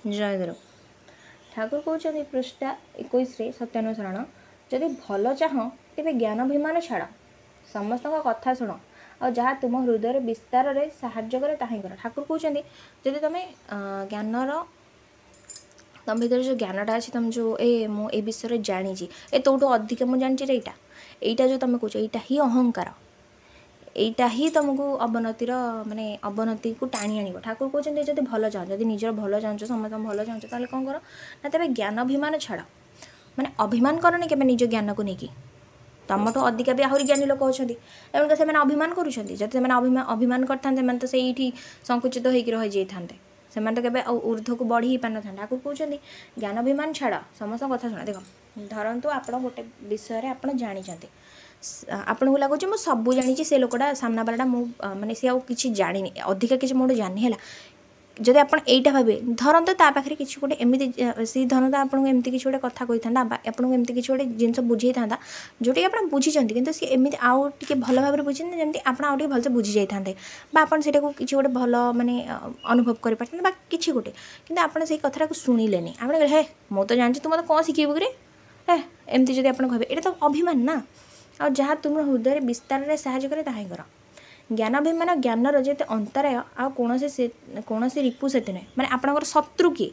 जयगुरु। ठाकुर कहते पृष्ठा 21 सत्यानुसरण जदि भल चाह तेरे ज्ञानाभिमान छाड़ समस्त कथा शुण और जहाँ तुम हृदय विस्तार में साहाय्य करे ताही कर। ठाकुर कहते जदि तुम ज्ञानर तुम भर जो ज्ञानटा अच्छी तुम जो ए विषय जानी ए तोटू अधिक मुझे जानी यहाँ यहाँ जो तुम कह यहाँ ही अहंकार एटा ही तुमको अवनतिर माने अवनति को टाणी आण। ठाकुर कहते जब भल चाह जब निजर भल चाहूँ समस्त भल चाहूँ ताले कौन कर ना तेरे ज्ञान अभिमान छाड़ माने अभिमान करनी के निज ज्ञान को लेकिन तुम तो अधिका भी आहरी ज्ञानी लोक अच्छा एवं से अभिमान करुँच अभिमान करते तो से संकुचित होकर रही जाते से तो केवे ऊर्ध्व को बढ़ी पार ना। ठाकुर कहते ज्ञान अभिमान छाड़ समस्त कथा शुण। देख धरतु आप गोटे विषय आप जानते आपन को लगुच मु सबू जानी से लोकटा सामना वाला माने सी किसी जानी अधिका किसी मोटे जानी है जब आप भावे धरत ता पाखे किसी गोटे एमती सी धरत आपको एमती किसी गोटे कथा कही था आपको एमती किसी गोटे जिनस बुझे था जोटी आप बुझी कि सी एमती आउ टे भल भाव बुझे जमी आप भलसे बुझी जाते आपड़ा किसी गोटे भल माने अनुभव कर किसी गोटे कि आपड़ से कथा को शुणिले आप हे मु तो जानती तू मत कौन शिखेबू कि हे एमती जब आप कहे ये तो अभिमान ना और जहाँ तुम हृदय विस्तार में साहाय्य करे ताही कर। ज्ञानाभिमान ज्ञानर जिते अंतराय आ कौन रिपु से माने आपणकर शत्रु किए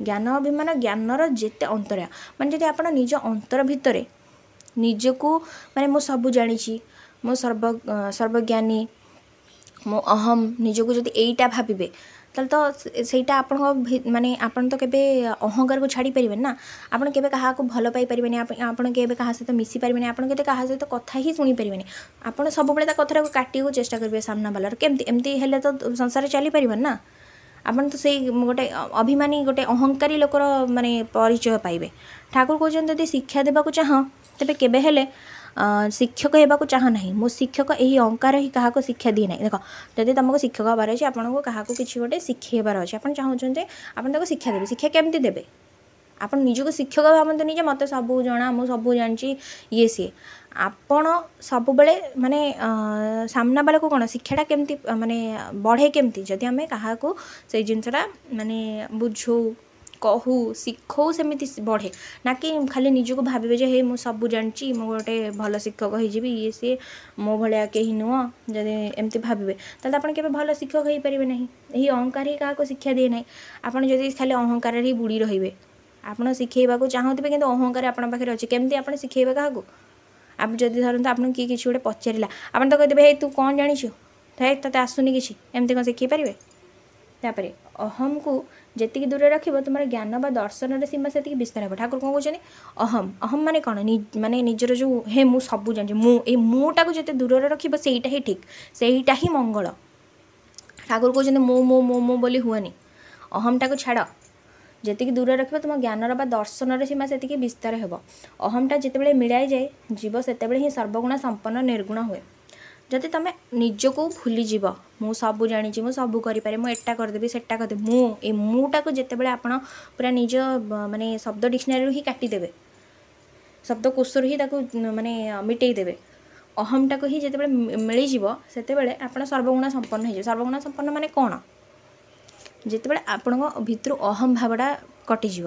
ज्ञानाभिमान ज्ञानर जिते अंतराय माने जब आप निज अंतर भितर निजको माने मु सबू जानी मो सर्वज्ञानी मो अहम निजको जब यहीटा भावे तो सहीटा आप माने आपन तो केबे अहंकार को छाड़ी पारे ना आपन केबे कहा को भल पाई पारे आपन केबे कहा सहित मिसी पारे आपन केते कहा सहित कथा ही शुणी पारे आपन सब बेले कथा को काटी को चेष्टा करेंगे सामना वालार केमती एमती हेले तो संसार चली पार ना आपन तो से गोटे अभिमानी गोटे अहंकारी लोकर माने परिचय पाइबे। ठाकुर कहते यदि शिक्षा देवा चाह तेबे केबे हेले शिक्षक होगा चाहना मो शिक्षक यही अहंकार ही क्या शिक्षा दिए ना। देख जब तुमको शिक्षक हबार अच्छे आपको क्या किसी गोटे शिखेबार अच्छे आप चाहते आप शिक्षा देवे शिक्षा केमती देवे आप निजको शिक्षक भावते नहीं मत सबू जना मु सबू जानी ये सी आपण सब बेले माने सामना बेले को कौन शिक्षाटा केमती माने बढ़े केमती जदि आम क्या से जिनसटा माने बुझू कहू शिखौ सेमती बढ़े ना कि खाली निजको भावे जे हे मु सबू जानी मु गोटे भल शिक्षक हो ये सी मो भाया कहीं नुह जदि एमती भावे ताले आपन केबे भल शिक्षक हो पारे ना। यही अहंकार ही क्या शिक्षा दिए ना आपन जदि खाली अहंकार ही बुड़ी रे आपड़ शिखेबा चाहूबे कि अहंकार आपन पाखे अच्छे केमती आप शिखेबे क्या आप जदि धरते आपन किए किसी गोटे पचारा आपन तो कहते हे तू कौन जानी हे ते आसुनी किसी एमती कौन शिखे पारे। तापर अहम को जी दूर रख तुम ज्ञान बा दर्शन सीमा से विस्तार हो। ठाकुर कौन कहते अहम अहम माने कौन माने निजर जो हे मु सबू जानी मुटा को जिते दूर रख सहीटा ही ठीक सहीटा ही मंगल। ठाकुर कहते मो मो मो मो बोली हुआनी अहमटा को छाड़ जी दूर रख तुम ज्ञानर बा दर्शन सीमा से विस्तार हो। अहमटा जिते मिलाई जाए जीव से ही सर्वगुण संपन्न निर्गुण हुए। जदि तुम निजको भूली जीव मु सबू जानी मु सबू करें मुझा करदेवी सेटा करदेवी मुटा को जिते बड़े आप पूरा निज माने शब्द डिक्शनरी ही काटिदेवे शब्द कोशर ही माने मिटेदेवे अहमटा को ही जिते मिलଯିव से आप सर्वगुण संपन्न हो। सर्वगुण संपन्न माने कौन जिते बड़े आपण भितर अहम भावटा कटिज